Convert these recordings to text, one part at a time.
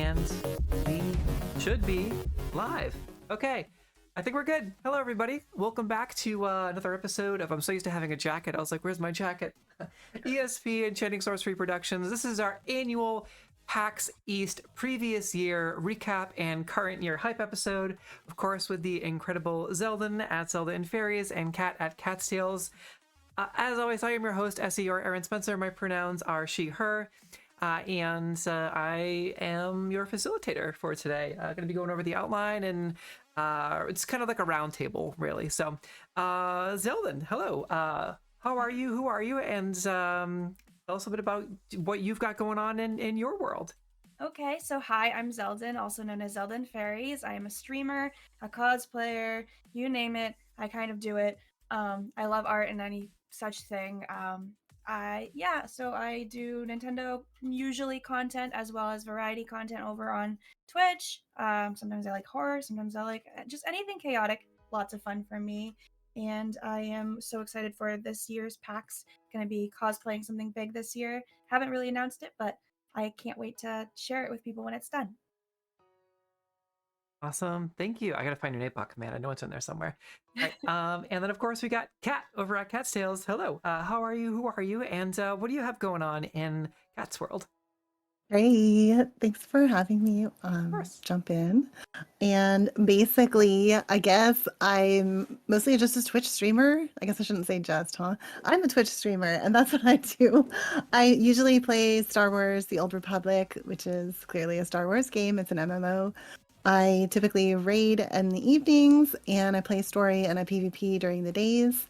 and we should be live. Okay, I think we're good. Hello, everybody. Welcome back to another episode of I'm So Used to Having a Jacket. I was like, where's my jacket? ESP Enchanting Sorcery Productions. This is our annual PAX East previous year recap and current year hype episode. Of course, with the incredible Zelden at ZeldaandFairies and Cat at Cat's Tales. As always, I am your host, Essie or Erin Spencer. My pronouns are she, her. And I am your facilitator for today. Going to be going over the outline, and it's kind of like a round table, really. So, Zelden, hello. How are you? Who are you? And tell us a bit about what you've got going on in your world. Okay, so hi, I'm Zelden, also known as ZeldaandFairies. I am a streamer, a cosplayer, you name it, I kind of do it. I love art and any such thing. So I do Nintendo usually content as well as variety content over on Twitch. Sometimes I like horror, sometimes I like just anything chaotic. Lots of fun for me. And I am so excited for this year's PAX. Gonna be cosplaying something big this year. Haven't really announced it, but I can't wait to share it with people when it's done. Awesome. Thank you. I got to find your name book, man. I know it's in there somewhere. All right. And then, of course, we got Cat over at Cat's Tales. Hello. How are you? Who are you? And what do you have going on in Cat's world? Hey, thanks for having me jump in. And basically, I guess I'm mostly just a Twitch streamer. I guess I shouldn't say just, huh? I'm a Twitch streamer, and that's what I do. I usually play Star Wars: The Old Republic, which is clearly a Star Wars game. It's an MMO. I typically raid in the evenings, and I play story and I PvP during the days.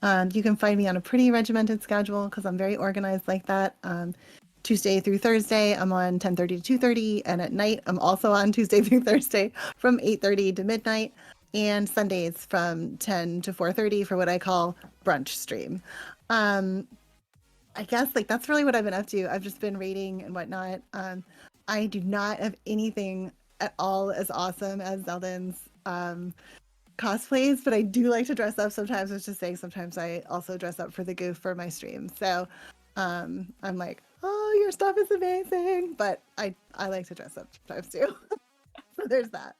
You can find me on a pretty regimented schedule because I'm very organized like that. Tuesday through Thursday, I'm on 10:30 to 2:30, and at night, I'm also on Tuesday through Thursday from 8:30 to midnight, and Sundays from 10 to 4:30 for what I call brunch stream. I guess like that's really what I've been up to. I've just been raiding and whatnot. I do not have anything at all as awesome as Zelden's cosplays, but I do like to dress up sometimes. I was just saying sometimes I also dress up for the goof for my stream. So I'm like, oh, your stuff is amazing, but I like to dress up sometimes too. So there's that.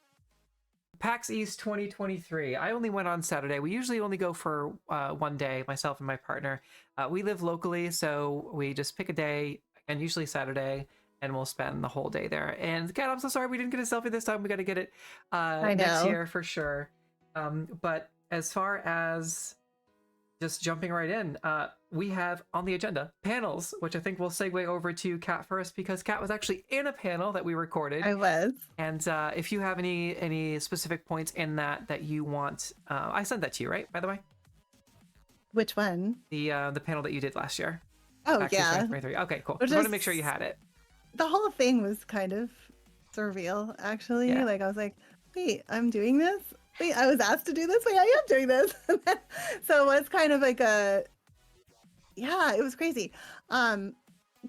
PAX East 2023. I only went on Saturday. We usually only go for one day, myself and my partner. We live locally, so we just pick a day, and usually Saturday, and we'll spend the whole day there. And God, I'm so sorry we didn't get a selfie this time. We got to get it next year for sure. But as far as just jumping right in, we have on the agenda panels, which I think we'll segue over to Kat first, because Kat was actually in a panel that we recorded. I was. And if you have any specific points in that you want, I sent that to you, right? By the way, which one? The panel that you did last year. Oh, PAX yeah. 2023. Okay, cool. Just want to make sure you had it. The whole thing was kind of surreal, actually. Yeah. Like I was like, wait, I'm doing this? Wait, I was asked to do this? Wait, I am doing this. So it was kind of like it was crazy.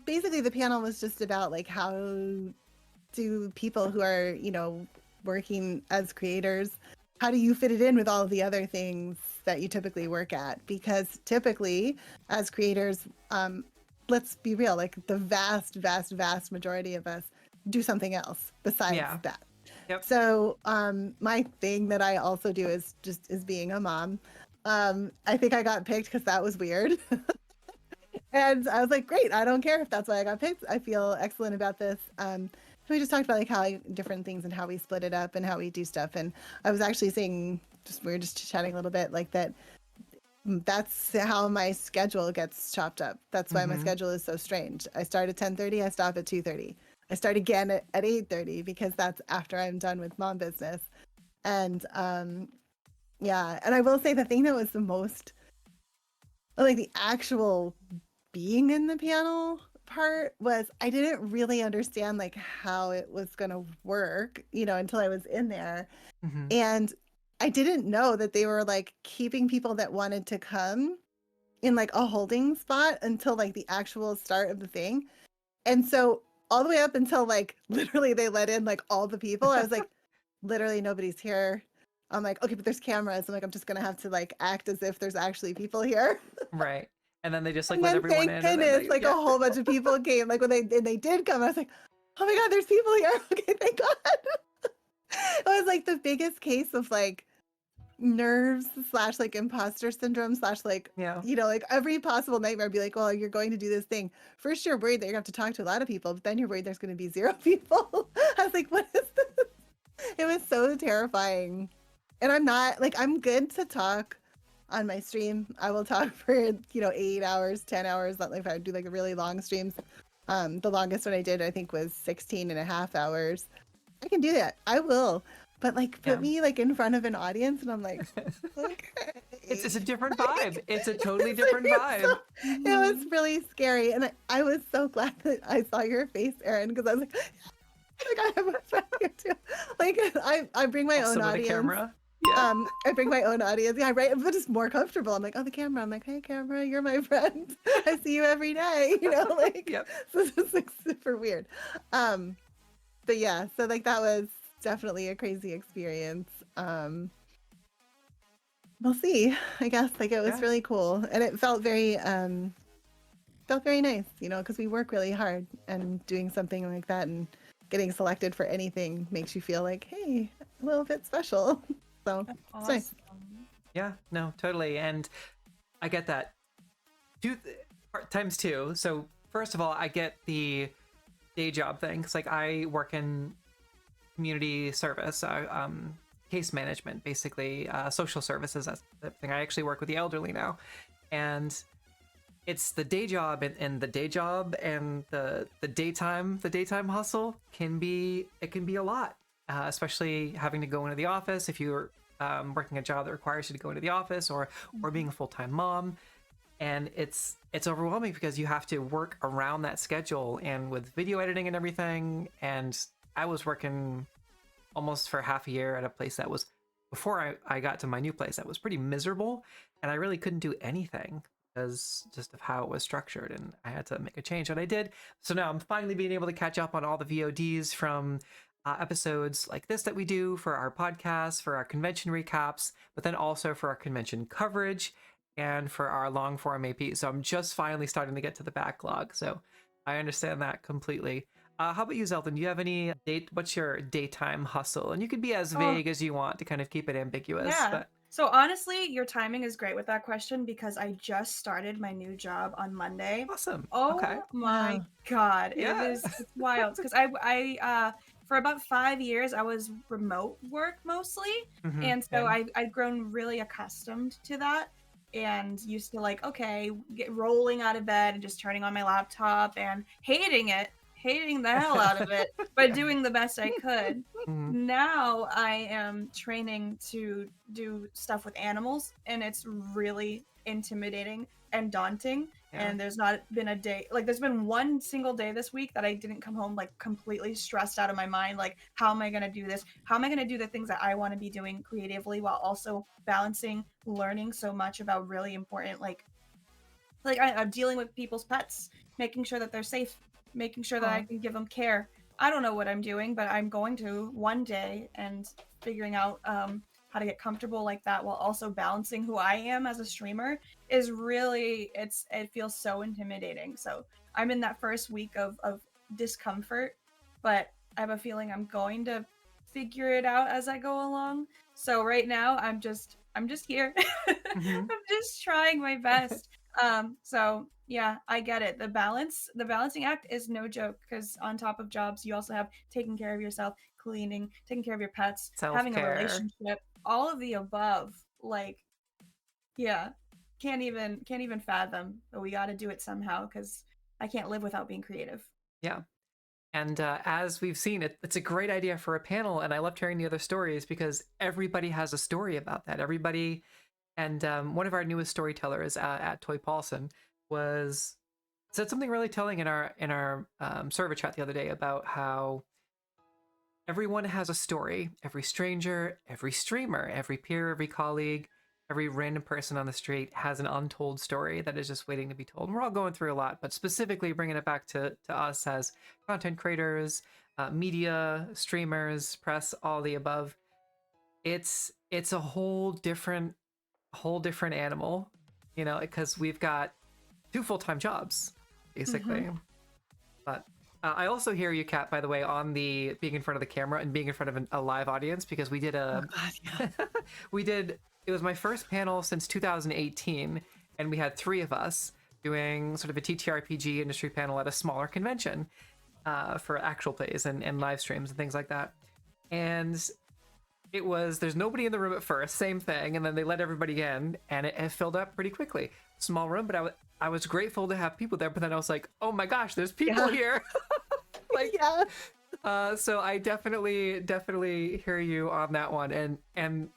Basically the panel was just about like how do people who are, working as creators, how do you fit it in with all of the other things that you typically work at? Because typically as creators, let's be real, like the vast majority of us do something else besides that. Yep. So my thing that I also do is being a mom. I think I got picked because that was weird. And I was like, great, I don't care if that's why I got picked. I feel excellent about this. We just talked about like how different things and how we split it up and how we do stuff. And I was actually saying, we were just chatting a little bit like that's how my schedule gets chopped up. That's why my schedule is so strange. I start at 10:30, I stop at 2:30. I start again at 8:30 because that's after I'm done with mom business. And and I will say the thing that was the most, like the actual being in the panel part was I didn't really understand like how it was going to work, until I was in there. And I didn't know that they were like keeping people that wanted to come in like a holding spot until like the actual start of the thing. And so all the way up until like literally they let in like all the people, I was like, literally nobody's here. I'm like, okay, but there's cameras. I'm like, I'm just gonna have to like act as if there's actually people here. Right. And then they just like And let then everyone thank in. goodness, like a whole bunch of people came. Like when they did come, I was like, oh my God, there's people here. Okay, thank God. It was like the biggest case of like nerves slash like imposter syndrome slash like, Yeah. like every possible nightmare. Be like, well, you're going to do this thing. First, you're worried that you're going to have to talk to a lot of people, but then you're worried there's going to be 0 people. I was like, what is this? It was so terrifying. And I'm not like, I'm good to talk on my stream. I will talk for, 8 hours, 10 hours. Not like if I would do like really long streams. The longest one I did, I think, was 16 and a half hours. I can do that. I will. But like put Yeah. me like in front of an audience and I'm like, okay. It's a different vibe. It's a totally It's different like, vibe. it was really scary. And I was so glad that I saw your face, Erin, because I was like I have a friend here too. Like I bring my Also own with a audience. camera. Yeah. I bring my own audience. Yeah, right. But it's more comfortable. I'm like, oh, the camera. I'm like, hey, camera, you're my friend. I see you every day. Like, Yep. so it's like super weird. But yeah, so like that was definitely a crazy experience. We'll see. I guess like it was Yeah. really cool, and it felt very nice, because we work really hard, and doing something like that and getting selected for anything makes you feel like, hey, a little bit special. So That's it's nice. awesome. Yeah, no, totally. And I get that times two. So first of all, I get the day job thing, because like I work in community service, case management, basically, social services. That's the thing. I actually work with the elderly now, and it's the day job, and the day job and the daytime hustle can be a lot, especially having to go into the office if you're working a job that requires you to go into the office, or being a full-time mom. And it's overwhelming because you have to work around that schedule, and with video editing and everything. And I was working almost for half a year at a place that was, before I got to my new place, that was pretty miserable, and I really couldn't do anything because just of how it was structured, and I had to make a change, and I did. So now I'm finally being able to catch up on all the VODs from episodes like this that we do for our podcast, for our convention recaps, but then also for our convention coverage and for our long form AP. So I'm just finally starting to get to the backlog. So I understand that completely. How about you, Zelden? Do you have any what's your daytime hustle? And you can be as vague as you want to kind of keep it ambiguous. Yeah. But So honestly, your timing is great with that question because I just started my new job on Monday. awesome. Oh Okay. my Wow. God. Yeah. It's wild. Because I for about 5 years I was remote work mostly. Mhm. And so And I'd grown really accustomed to that and used to like, okay, get rolling out of bed and just turning on my laptop and hating it, hating the hell out of it, but Yeah. doing the best I could. Mhm. Now I am training to do stuff with animals, and it's really intimidating and daunting. Yeah. And there's not been a day, like there's been one single day this week that I didn't come home like completely stressed out of my mind. Like, how am I going to do this? How am I going to do the things that I want to be doing creatively while also balancing learning so much about really important, I'm dealing with people's pets, making sure that they're safe, making sure that I Aw. can give them care. I don't know what I'm doing, but I'm going to one day, and figuring out how to get comfortable like that while also balancing who I am as a streamer is really, it feels so intimidating. So I'm in that first week of discomfort, but I have a feeling I'm going to figure it out as I go along. So right now I'm just here. Mhm. I'm just trying my best. So yeah, I get it. The balancing act is no joke because on top of jobs, you also have taking care of yourself, cleaning, taking care of your pets, having a Self-care. relationship, all of the above. Like, yeah, can't even fathom, but we got to do it somehow because I can't live without being creative. Yeah. And as we've seen, it's a great idea for a panel, and I loved hearing the other stories because everybody has a story about that. Everybody, and one of our newest storytellers at Toy Paulson was said something really telling in our server chat the other day about how everyone has a story. Every stranger, every streamer, every peer, every colleague, every random person on the street has an untold story that is just waiting to be told. And we're all going through a lot, but specifically bringing it back to us as content creators, media, streamers, press, all the above. It's a whole different animal, because we've got 2 full-time jobs, basically. Mhm. But I also hear you, Kat, by the way, on the being in front of the camera and being in front of a live audience, because we did Oh a God, yeah. it was my first panel since 2018, and we had 3 of us doing sort of a TTRPG industry panel at a smaller convention for actual plays and live streams and things like that. And there's nobody in the room at first, same thing, and then they let everybody in, and it filled up pretty quickly. Small room, but I was grateful to have people there, but then I was like, oh my gosh, there's people here. Like, Yeah. so I definitely hear you on that one. And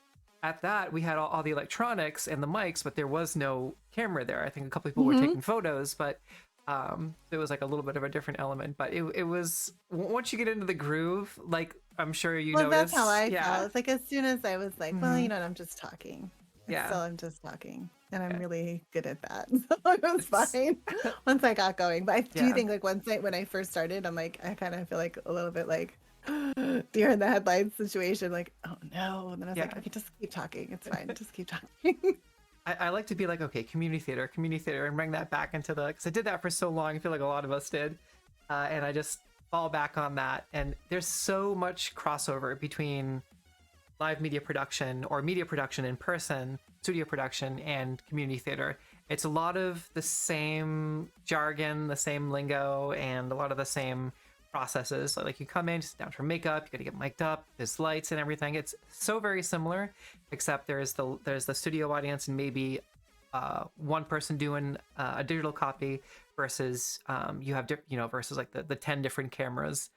at that, we had all the electronics and the mics, but there was no camera there. I think a couple people were taking photos, but it was like a little bit of a different element. But it was, once you get into the groove, like I'm sure you Well, noticed. that's how I yeah. felt. It's like as soon as I was like, well, Mhm. you know what, I'm just talking. Yeah. So I'm just talking. And I'm Yeah. really good at that. So it was It's- fine once I got going. But I do Yeah. think like when I first started, I'm like, I kind of feel like a little bit like deer in the headlights situation. Like, oh no. And then I was like, Yeah. okay, just keep talking. It's fine. Just keep talking. I like to be like, okay, community theater, and bring that back into because I did that for so long. I feel like a lot of us did. And I just fall back on that. And there's so much crossover between live media production or media production in person, studio production, and community theater. It's a lot of the same jargon, the same lingo, and a lot of the same processes. So, like, you come in, sit down for makeup, you gotta get mic'd up, there's lights and everything. It's so very similar, except there's the studio audience and maybe one person doing a digital copy versus you have versus like the 10 different cameras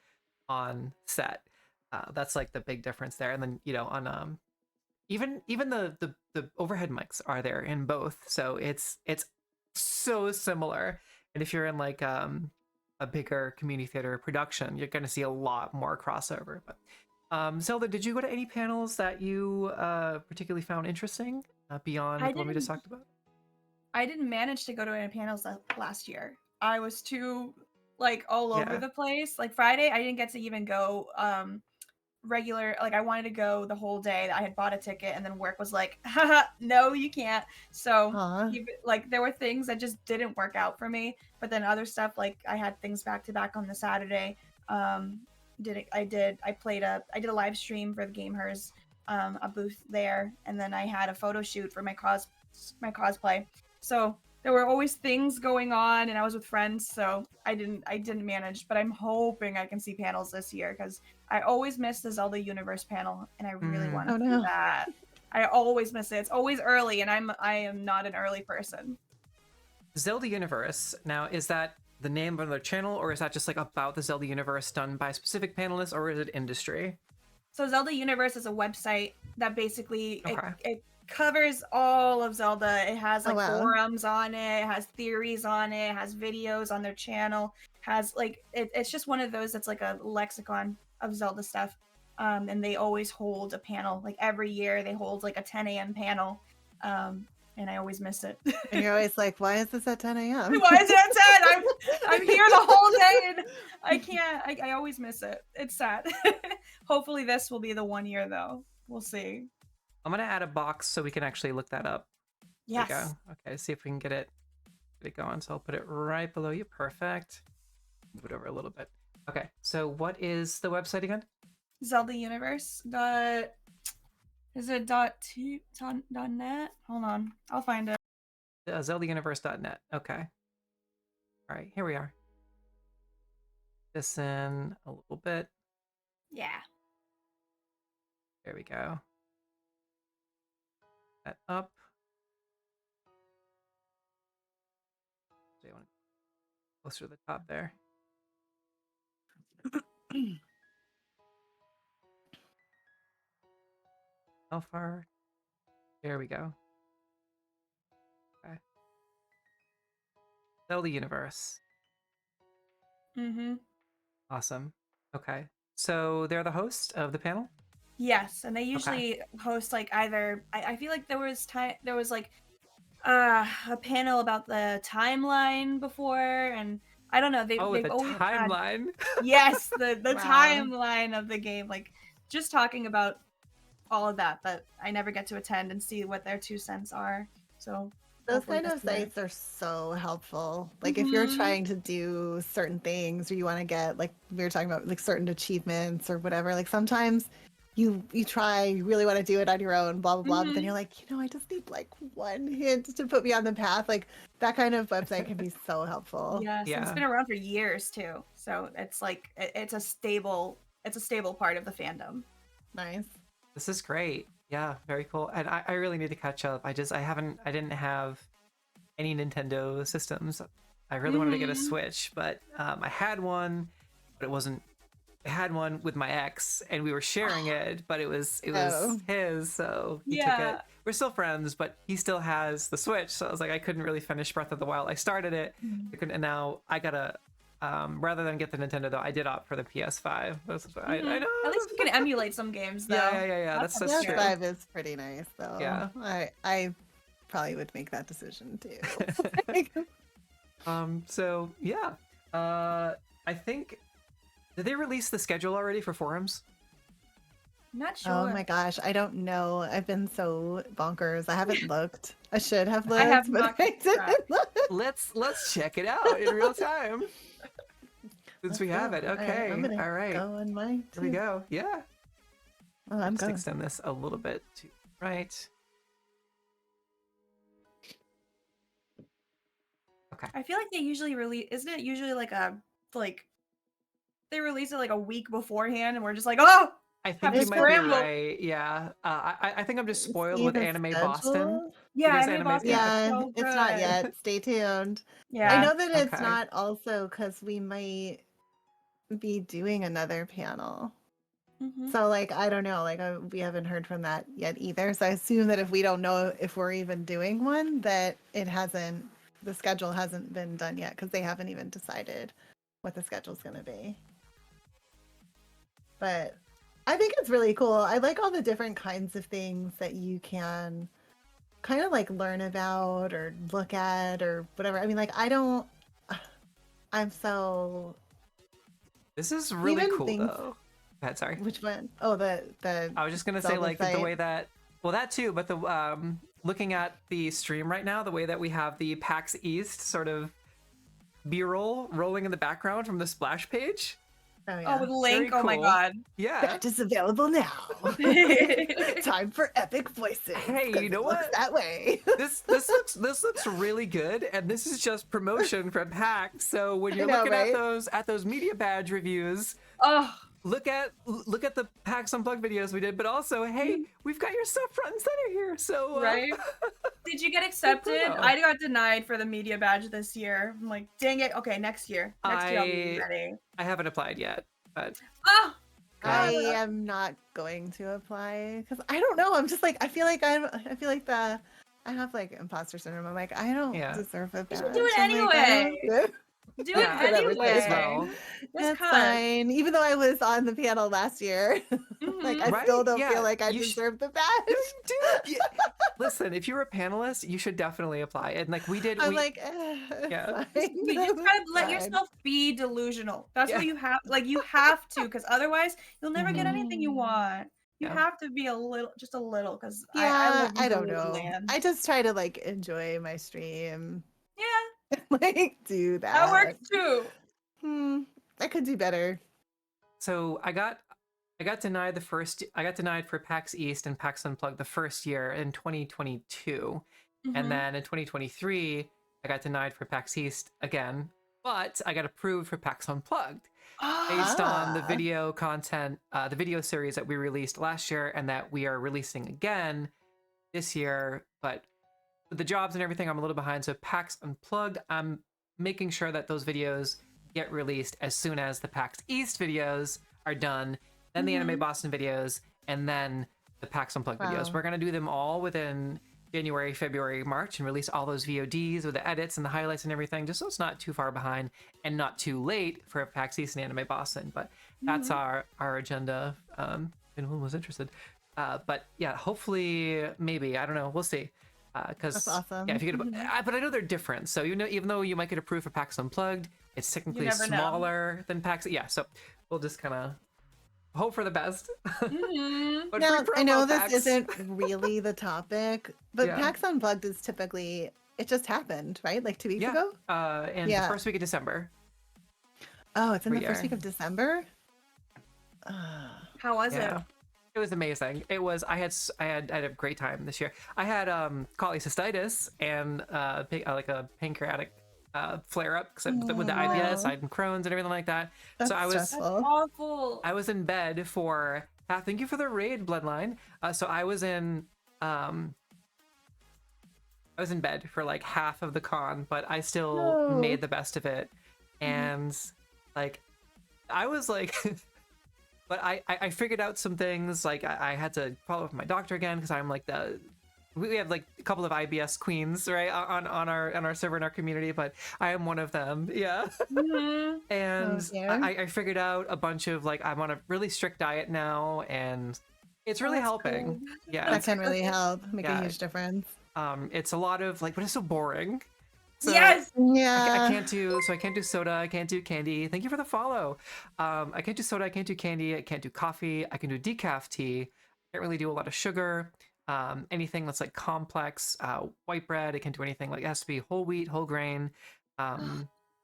on set. That's like the big difference there. And then on even the overhead mics are there in both, so it's so similar. And if you're in like a bigger community theater production, you're going to see a lot more crossover. But Zelda, did you go to any panels that you particularly found interesting beyond I the one we just didn't. talked about? I didn't manage to go to any panels last year. I was too like all over Yeah. the place. Like Friday, I didn't get to even go regular. Like I wanted to go the whole day. I had bought a ticket, and then work was like, haha, no, you can't. So Aw. like there were things that just didn't work out for me. But then other stuff, like I had things back to back on the Saturday. I did a live stream for the Gamers, a booth there, and then I had a photo shoot for my cosplay. So there were always things going on, and I was with friends, so I didn't manage. But I'm hoping I can see panels this year because I always miss the Zelda Universe panel, and I really Mhm. want Oh to see no. that. I always miss it. It's always early, and I am not an early person. Zelda Universe. Now, is that the name of their channel, or is that just like about the Zelda Universe done by specific panelists, or is it industry? So Zelda Universe is a website that basically Okay. it covers all of Zelda. It has Oh like wow. forums on it, it has theories on it, it has videos on their channel, has like it's just one of those that's like a lexicon of Zelda stuff. And they always hold a panel. Like every year they hold like a 10 a.m. panel. And I always miss it. And you're always like, why is this at 10 a.m.? Why is it at 10? I'm here the whole day and I can't. I always miss it. It's sad. Hopefully this will be the one year though. We'll see. I'm gonna add a box so we can actually look that up. There we Yes. go. Okay, see if we can get it going. So I'll put it right below you. Perfect. Move it over a little bit. Okay, so what is the website again? Zelda Universe. Is it .net? Hold on. I'll find it. ZeldaUniverse.net. Okay. All right, here we are. This in a little bit. Yeah. There we go. That up. So you want to closer to the top there. How far? There we go. Okay. Zelda Universe. Mm-hmm. Awesome. Okay. So they're the host of the panel? Yes, and they usually host like either I feel like there was like a panel about the timeline before, and I don't know, they've the always had timeline. yes, the Wow. timeline of the game, like just talking about all of that, but I never get to attend and see what their 2 cents are. So Those hopefully kind this of year. sites are so helpful. Like if you're Mhm. trying to do certain things or you want to get like we were talking about like certain achievements or whatever, like sometimes you try, you really want to do it on your own, blah blah blah, but then Mhm. you're like, I just need like one hint to put me on the path. Like that kind of website can be so helpful. Yes, and it's Yeah. been around for years too. So it's like it's a stable part of the fandom. Nice. This is great. Yeah, very cool. And I really need to catch up. I didn't have any Nintendo systems. I really wanted to get a Mhm. Switch, but I had one, but it wasn't. I had one with my ex, and we were sharing it, but it was Oh. his, so he took it. Yeah. We're still friends, but he still has the Switch, so I was like, I couldn't really finish Breath of the Wild. I started it, I couldn't, and now I gotta. Rather than get the Nintendo, though, I did opt for the PS5. I Mhm. know. At least you can emulate some games though. Yeah. That's That's true. PS5 is pretty nice though. Yeah. I probably would make that decision too. So yeah. I think did they release the schedule already for forums? I'm not sure. Oh my gosh, I don't know. I've been so bonkers. I haven't looked. I should have I have looked, but not I kept track. didn't look. Let's check it out in real time. Since Let's we have go. it. All right, Okay. I'm gonna All right. go on my. Here we go. Yeah. Oh, I'm Let's going. extend this a little bit to right. Okay. I feel like they usually release. Isn't it usually like they release it like a week beforehand, and we're just like, oh, I think have you to might be scramble. right. Yeah. I think I'm just spoiled See with the Anime Boston. schedule? Yeah, Because Anime anime- Boston yeah. is Yeah, so it's not good. yet. Stay tuned. I Yeah. know that it's Okay. not also because we might be doing another panel. Mhm. So like I don't know, like we haven't heard from that yet either. So I assume that if we don't know if we're even doing one, that the schedule hasn't been done yet because they haven't even decided what the schedule's going to be. But I think it's really cool. I like all the different kinds of things that you can kind of like learn about or look at or whatever. I mean, like I'm so This is really even cool things. though. Go ahead, sorry. Which one? Oh, the I was just gonna say Zelda like the site. way that that too, but the looking at the stream right now, the way that we have the PAX East sort of B-roll rolling in the background from the splash page. Oh Oh, yeah. with Link. Very Oh my cool. god. Yeah. That is available now. Time for epic voices. Hey, 'cause you know it looks what? that way. This looks really good, and this is just promotion from PAX. So when you're know, looking right? at those media badge reviews, Oh, look at the PAX Unplugged videos we did, but also, hey, we've got your stuff front and center here. So right? Did you get accepted? Bruno. I got denied for the media badge this year. I'm like, dang it. Okay, next year. Next year I'll be ready. I haven't applied yet, but Oh, I am not going to apply because I don't know. I'm just like I feel like I have like imposter syndrome. I'm like I don't Yeah. deserve a badge. should do it I'm like, I anyway. don't- do Yeah, it whatever, anyway. as well. Just That's 'cause. fine. Even though I was on the panel last year, like I Right? still don't Yeah, feel like I you deserve the badge. Dude, listen, if you're a panelist, you should definitely apply. And like we did, I'm we, like, Yeah. You just gotta let Fine. yourself be delusional. That's Yeah. what you have. Like you have to, because otherwise you'll never get Mhm. anything you want. You Yeah. have to be just a little, because I Yeah, live in I don't know. Delusionland. I just try to like enjoy my stream, Yeah, like do that. that works too. I could do better. So I got denied I got denied for PAX East and PAX Unplugged the first year in 2022. Mhm. And then in 2023, I got denied for PAX East again, but I got approved for PAX Unplugged based on the Ah. video content, the video series that we released last year and that we are releasing again this year. But with the jobs and everything, I'm a little behind. So PAX Unplugged, I'm making sure that those videos get released as soon as the PAX East videos are done, then the Anime Boston videos, and then the PAX Unplugged videos. Wow. We're going to do them all within January, February, March, and release all those VODs with the edits and the highlights and everything, just so it's not too far behind and not too late for PAX East and Anime Boston. But that's our agenda, if anyone was interested. But yeah, hopefully, maybe, I don't know, we'll see. Because That's awesome. yeah, if you get, but I know they're different. So even though you might get approved for PAX Unplugged, it's technically never know. smaller than PAX. Yeah, so we'll just kind of hope for the best. Mhm. But Now, free I know promo, this PAX. isn't really the topic, but Yeah. PAX Unplugged is typically it just happened, right? Like 2 weeks Yeah. ago? And the first week of December. Oh, it's in the We first are. week of December? Ah. How was it? Yeah. It was amazing. It was. I had a great time this year. I had cholecystitis and like a pancreatic flare up with the IBS. I no. had Crohn's and everything like that. That's So I was That's stressful. awful. I was in bed for. Thank you for the raid, Bloodline. So I was in bed for like half of the con, but I still No. made the best of it. And like I was like but I figured out some things. Like I had to follow up with my doctor again because I'm like we have like a couple of IBS queens, right, on our server in our community, but I am one of them. Yeah. Mhm. And Oh, dear. I figured out a bunch of like I'm on a really strict diet now, and it's really That's helping. good. Yeah. That can really help, make Yeah. a huge difference. It's a lot of like, but it's so boring. So Yes. Yeah. I can't do soda, I can't do candy. Thank you for the follow. I can't do soda, I can't do candy, I can't do coffee, I can do decaf tea. Can't really do a lot of sugar. Anything that's like complex, white bread, I can't do anything like, it has to be whole wheat, whole grain.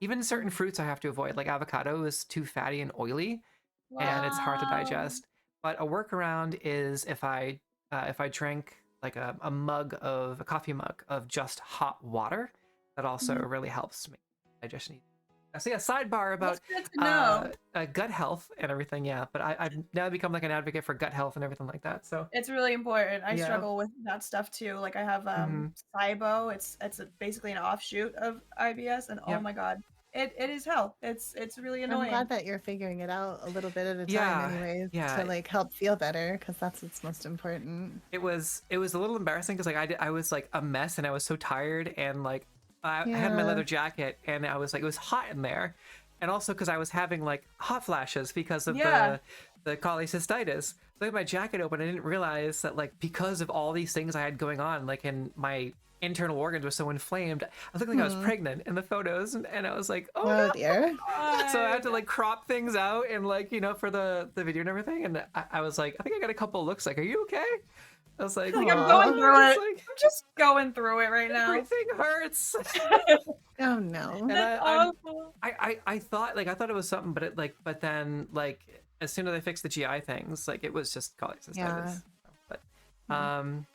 Even certain fruits I have to avoid, like avocado is too fatty and oily, and it's hard to Wow. digest. But a workaround is if I drink like a coffee mug of just hot water, that also really helps me digestion. So yeah, sidebar about That's good to know. gut health and everything. Yeah, but I've now become like an advocate for gut health and everything like that. So It's really important. I Yeah. struggle with that stuff too. Like I have SIBO. It's basically an offshoot of IBS, and oh Yep. my god, it is hell. It's really I'm annoying. glad that you're figuring it out a little bit at a time Yeah, anyways yeah. to like help feel better, because that's what's most important. It was a little embarrassing because like I was like a mess and I was so tired, and like I had my Yeah. leather jacket and I was like, it was hot in there, and also because I was having like hot flashes because of Yeah. the cholecystitis. So I had my jacket open. I didn't realize that like because of all these things I had going on, like in my internal organs were so inflamed, I looked like I was pregnant in the photos, and I was like, oh Oh no. dear. So I had to like crop things out and like, for the video and everything, and I was like, I think I got a couple of looks like, are you okay? I was like, Like I'm Aw. going through it. It's like, I'm just going through it right now. everything hurts. Oh no. And That's I'm- awful. I thought it was something, but then like as soon as I fixed the GI things, like it was just cholecystitis. Yeah. But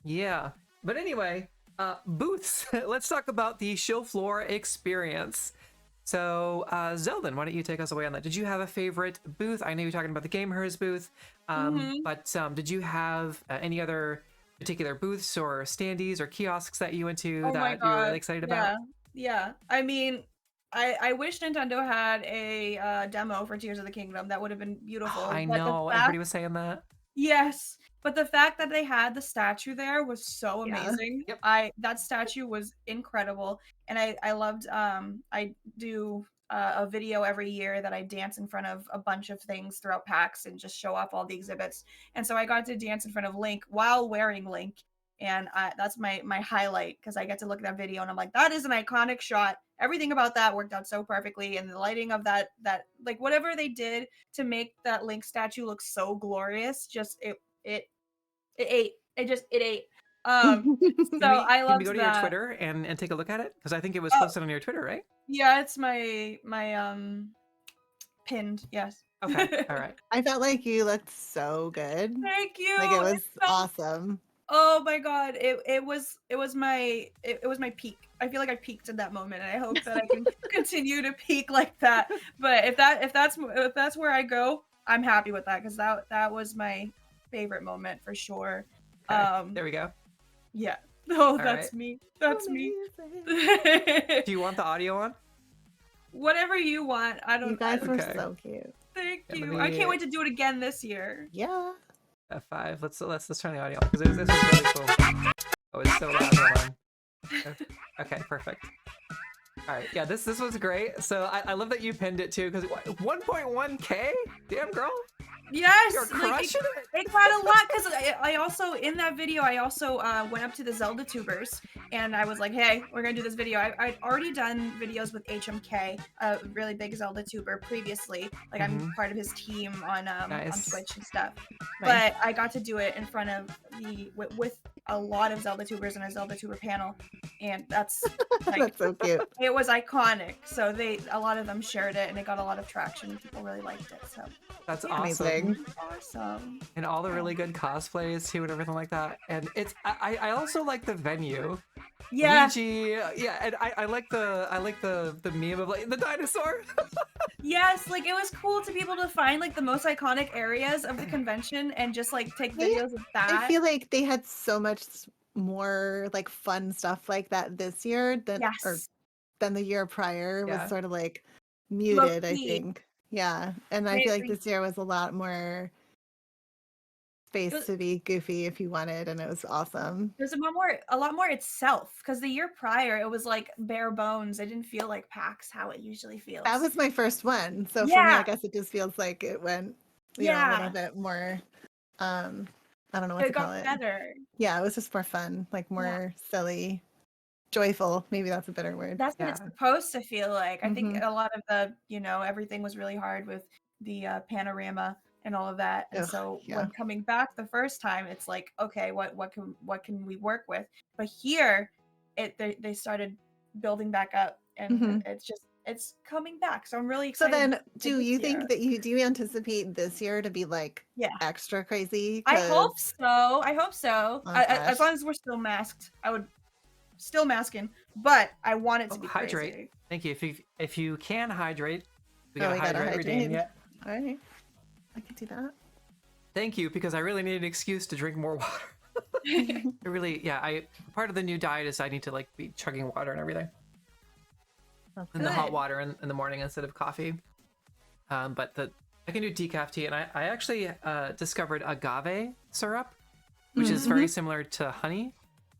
yeah. But anyway, booths. Let's talk about the show floor experience. So Zelden, why don't you take us away on that? Did you have a favorite booth? I know you're talking about the Game Hers booth, but did you have any other particular booths or standees or kiosks that you went to Oh my that you were god. really excited about? Yeah. I mean, I wish Nintendo had a demo for Tears of the Kingdom. That would have been beautiful. I But the know, fact- everybody was saying that. Yes, but the fact that they had the statue there was so Yeah. amazing. Yep. That statue was incredible, and I loved. I do a video every year that I dance in front of a bunch of things throughout PAX and just show off all the exhibits. And so I got to dance in front of Link while wearing Link, and that's my highlight because I get to look at that video and I'm like, that is an iconic shot. Everything about that worked out so perfectly, and the lighting of that like whatever they did to make that Link statue look so glorious, just it ate. It ate. So I Can love we go to that. your Twitter and take a look at it? Because I think it was Oh. posted on your Twitter, right? Yeah, it's my pinned. Yes. Okay, all right. I felt like you looked so good. Thank you. Like it was It's so- awesome. Oh my god, it was my peak. I feel like I peaked in that moment, and I hope that I can continue to peak like that. But if that's where I go, I'm happy with that because that was my favorite moment for sure. Okay, there we go. Yeah. Oh, All that's right. me. That's me. Amazing. Do you want the audio on? Whatever you want. I don't. You guys were Okay. so cute. Thank Yeah, you. let I me- can't wait to do it again this year. Yeah. F5. Let's turn the audio on because this is really cool. Oh, it's so loud. Hold on. Okay, perfect. All right, yeah, this was great. So I love that you pinned it too because 1.1K. Damn girl. Yes, You're like crushing it. it got a lot because I also in that video I also went up to the Zelda tubers and I was like, hey, we're gonna do this video. I'd already done videos with HMK, a really big Zelda tuber previously. Like I'm Mhm. part of his team on Nice. Twitch and stuff. Nice. But I got to do it in front of with a lot of Zelda tubers and a Zelda tuber panel, and that's like That's so cute. it was iconic. So a lot of them shared it and it got a lot of traction. People really liked it. So That's yeah. awesome. Amazing. Awesome. And all the really good cosplays too and everything like that. And it's I also like the venue. Yeah. Luigi, yeah, and I like the meme of like the dinosaur. Yes, like it was cool to be able to find like the most iconic areas of the convention and just like take They- videos of I that. feel like they had so much more like fun stuff like that this year Yes. than the year prior Yeah. was sort of like Low muted, I key. think. Yeah. And I I feel like agree. this year was a lot more space was- to be goofy if you wanted, and it was awesome. There's a lot more itself because the year prior it was like bare bones. It didn't feel like PAX how it usually feels. That was my first one. So for me, Yeah. I guess it just feels like it went, a Yeah. little bit more I don't know what It to call got it. better. Yeah, it was just more fun, like more silly, joyful. Maybe that's a better word. That's what it's Yeah. supposed to feel like. I think Mhm. a lot of the, everything was really hard with the panorama and all of that. And Ugh, so yeah. when coming back the first time, it's like, okay, what can we work with? But here, they started building back up, and Mhm. it's coming back. So I'm really So excited. then, for do this you year. think that do you anticipate this year to be like Yeah. extra crazy? I hope 'Cause- so. I hope so. Oh, As gosh. long as we're still masked, I would still masking, but I want it to be Hydrate. crazy. Thank you. If you can hydrate, we Oh, gotta we gotta hydrate redeem. hydrate. Yeah. All right, I can do that. Thank you, because I really need an excuse to drink more water. I really, yeah. Part of the new diet is I need to like be chugging water and everything, That's and the hot Good. water in the morning instead of coffee. But I can do decaf tea, and I actually discovered agave syrup, which is very similar to honey.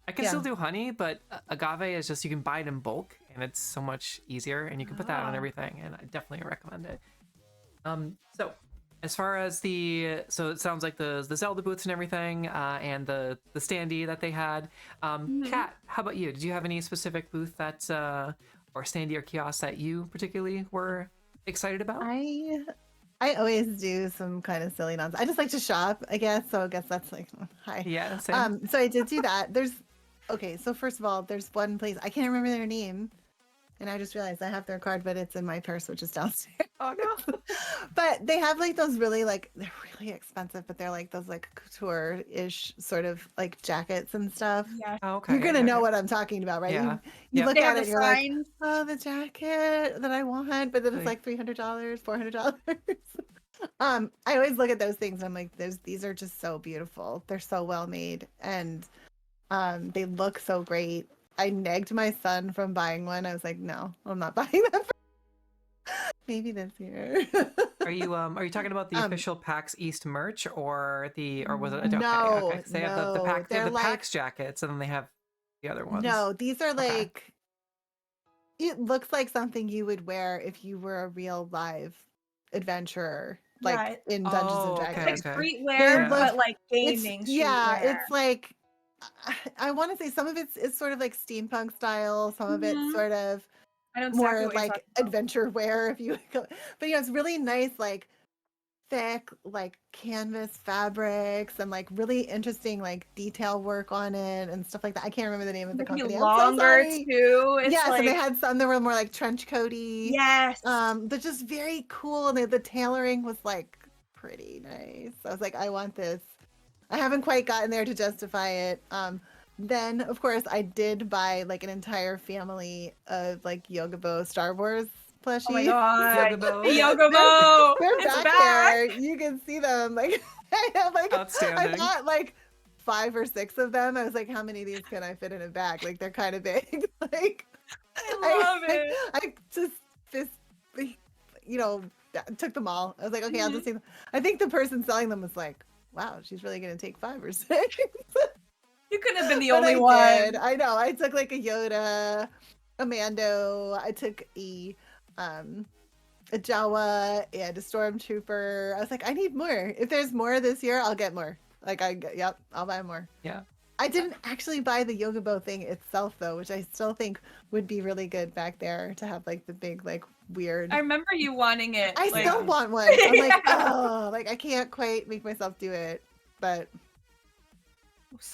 I can Yeah. still do honey, but agave is just you can buy it in bulk, and it's so much easier, and you can put that on Ah. everything, and I definitely recommend it. So as far as so it sounds like the Zelda booths and everything, and the standee that they had. Kat, how about you? Did you have any specific booth that or standee or kiosk that you particularly were excited about? I always do some kind of silly nonsense. I just like to shop, I guess. So I guess that's like hi. Yeah, same. So I did do that. Okay, so first of all, there's one place I can't remember their name, and I just realized I have their card, but it's in my purse, which is downstairs. Oh no. But they have like those really they're really expensive, but they're like those like couture-ish sort of like jackets and stuff. Yeah. Oh, okay. You're gonna okay. know what I'm talking about, right? Yeah. You Yep. look They at have it, the and you're like, signs. oh, the jacket that I want, but then it's Like- like $300, $400. I always look at those things and I'm like, these are just so beautiful. They're so well made, and they look so great. I negged my son from buying one. I was like, no, I'm not buying that. Maybe this year. Are you talking about the official PAX East merch or was it? No, okay. 'Cause they have the no, PAX, they have they're the PAX jackets, and then they have the other ones. No, these are Okay. like, it looks like something you would wear if you were a real live adventurer, like Right. in Dungeons Oh, and okay, Dragons. Like okay. streetwear, Yeah. but like It's gaming yeah, streetwear. it's like I want to say some of it's sort of like steampunk style, some of it's Mhm. sort of I know exactly more what you're like talking about. adventure wear, if you would but it's really nice, like thick like canvas fabrics and like really interesting like detail work on it and stuff like that. I can't remember the name of the They can be company. I'm so longer sorry. too. It's Yeah, like so they had some that were more like trench coaty. yes. But just very cool. And the tailoring was like pretty nice. I was like, I want this. I haven't quite gotten there to justify it. Then of course I did buy like an entire family of like Yogobo Star Wars plushies. Oh my god. Yogobo. The Yogobo. They're It's back, back. there. You can see them. Like I have like Outstanding. I bought like 5 or 6 of them. I was like, how many of these can I fit in a bag? Like they're kind of big. Like I love it. I just took them all. I was like, okay, I'll just see them. I think the person selling them was like, wow, she's really gonna take 5 or 6. You couldn't have been the But only I one. did. I know. I took like a Yoda, a Mando. I took a a Jawa and a Stormtrooper. I was like, I need more. If there's more this year, I'll get more. Like, yep, I'll buy more. Yeah. I didn't actually buy the yoga bow thing itself though, which I still think would be really good back there to have like the big like weird. I remember you wanting it. I like, still want one. I'm like, Yeah. oh, like I can't quite make myself do it, but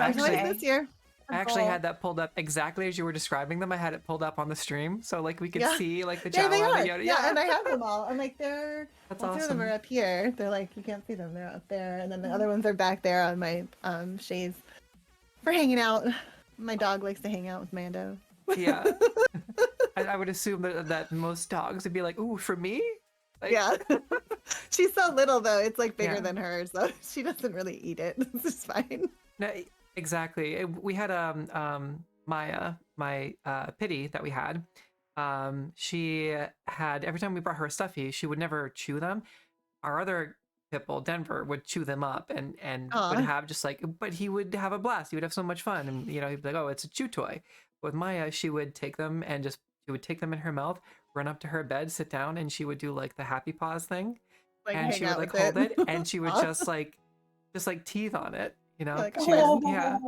Actually, someday this year. I actually had that pulled up exactly as you were describing them. I had it pulled up on the stream, so like we could see like the There they Jawa, are. the Yoda. Yeah, and I have them all. I'm like, That's all three of them awesome. are up here. They're like, you can't see them. They're up there, and then the other ones are back there on my shades for hanging out. My dog likes to hang out with Mando. Yeah. I would assume that most dogs would be like, ooh, for me? Like, Yeah. She's so little though. It's like bigger Yeah. than her, so she doesn't really eat it. This is fine. No, exactly. We had Maya, my pity that we had. She had every time we brought her a stuffy, she would never chew them. Our other pit bull, Denver, would chew them up and would Aw. have just like, but he would have a blast. He would have so much fun, and you know, he'd be like, oh, it's a chew toy. With Maya, she would take them and just she would take them in her mouth, run up to her bed, sit down, and she would do like the happy paws thing, Like and hang she would out like with hold it. it, and she would Aw. just like teeth on it, you know. Like, She was, oh. yeah.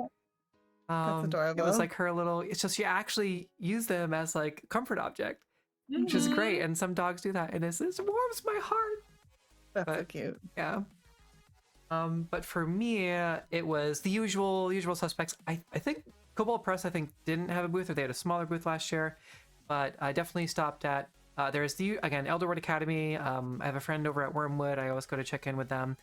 That's It adorable. was like her little. It's just you actually use them as like comfort object, which is Mhm. great. And some dogs do that, and it warms my heart. That's so but- cute. Yeah. But for me, it was the usual suspects. I think Cobalt Press didn't have a booth, or they had a smaller booth last year, but I definitely stopped at. There's again Elderwood Academy. I have a friend over at Wormwood. I always go to check in with them.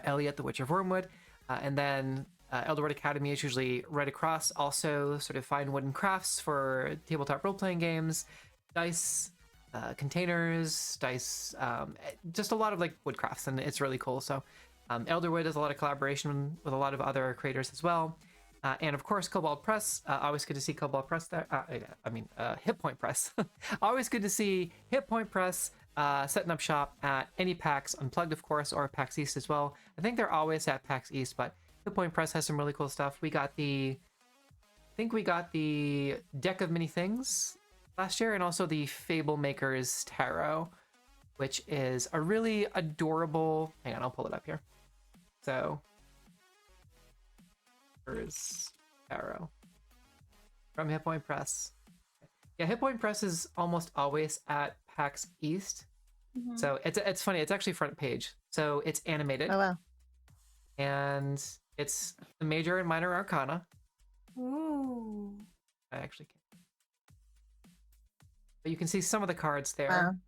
Elliot, the Witch of Wormwood, and then Elderwood Academy is usually right across. Also, sort of fine wooden crafts for tabletop role-playing games, dice. Containers, dice, just a lot of like wood crafts, and it's really cool. So Elderwood does a lot of collaboration with a lot of other creators as well, and of course Cobalt Press. Always good to see Cobalt Press there. Hit Point Press. Always good to see Hit Point Press setting up shop at any PAX Unplugged, of course, or PAX East as well. I think they're always at PAX East, but Hit Point Press has some really cool stuff. We got the deck of many things last year, and also the Fable Maker's Tarot, which is a really adorable. Hang on, I'll pull it up here. So, Maker's Tarot from Hit Point Press. Yeah, Hit Point Press is almost always at PAX East. Mhm. So it's funny. It's actually front page. So it's animated, Oh wow. and it's the major and minor arcana. Ooh. I actually can't. But you can see some of the cards there. Wow. You